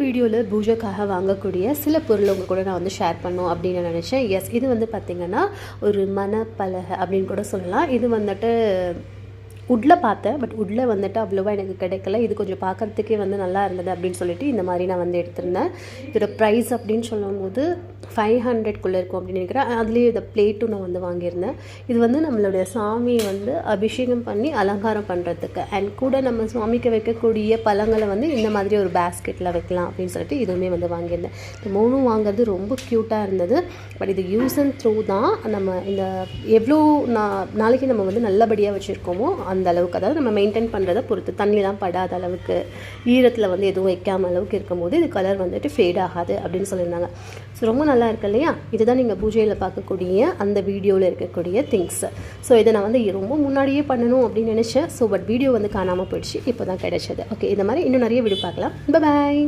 வீடியோவில் பூஜைக்காக வாங்கக்கூடிய சில பொருள் உங்கள் கூட நான் வந்து ஷேர் பண்ணணும் அப்படின்னு நினச்சேன். எஸ், இது வந்து பார்த்திங்கன்னா ஒரு மணப்பலகை அப்படின்னு கூட சொல்லலாம். இது வந்துட்டு உட்டில் பார்த்தேன், பட் உட்டில் வந்துட்டு அவ்வளோவா எனக்கு கிடைக்கல. இது கொஞ்சம் பார்க்குறதுக்கே வந்து நல்லா இருந்தது அப்படின்னு சொல்லிட்டு இந்த மாதிரி நான் வந்து எடுத்திருந்தேன். இதோட ப்ரைஸ் அப்படின்னு சொல்லும்போது 500க்குள்ளே இருக்கும் அப்படின்னு நினைக்கிறேன். அதுலேயே இதை பிளேட்டும் நான் வந்து வாங்கியிருந்தேன். இது வந்து நம்மளுடைய சாமியை வந்து அபிஷேகம் பண்ணி அலங்காரம் பண்ணுறதுக்கு, அண்ட் கூட நம்ம சுவாமிக்கு வைக்கக்கூடிய பழங்களை வந்து இந்த மாதிரி ஒரு பேஸ்கெட்டில் வைக்கலாம் அப்படின்னு சொல்லிட்டு இதுவுமே வந்து வாங்கியிருந்தேன். இந்த மூணும் வாங்குறது ரொம்ப க்யூட்டாக இருந்தது. பட் இது யூஸ் அண்ட் த்ரூ தான். நம்ம இந்த எவ்வளோ நாளைக்கு நம்ம வந்து நல்லபடியாக வச்சுருக்கோமோ அந்த அளவுக்கு, அதாவது நம்ம மெயின்டைன் பண்ணுறதை பொறுத்து, தண்ணிலாம் படாத அளவுக்கு, ஈரத்தில் வந்து எதுவும் வைக்காம அளவுக்கு இருக்கும்போது இது கலர் வந்துட்டு ஃபேட் ஆகாது அப்படின்னு சொல்லியிருந்தாங்க. ஸோ ரொம்ப நல்லா இருக்கு இல்லையா? இதுதான் நீங்கள் பூஜையில் பார்க்கக்கூடிய அந்த வீடியோவில் இருக்கக்கூடிய திங்ஸ். ஸோ இதை நான் வந்து ரொம்ப முன்னாடியே பண்ணணும் அப்படின்னு நினச்சேன். ஸோ பட் வீடியோ வந்து காணாமல் போயிடுச்சு, இப்போ தான் கிடைச்சது. ஓகே, இந்த மாதிரி இன்னும் நிறைய வீடியோ பார்க்கலாம். பாய்.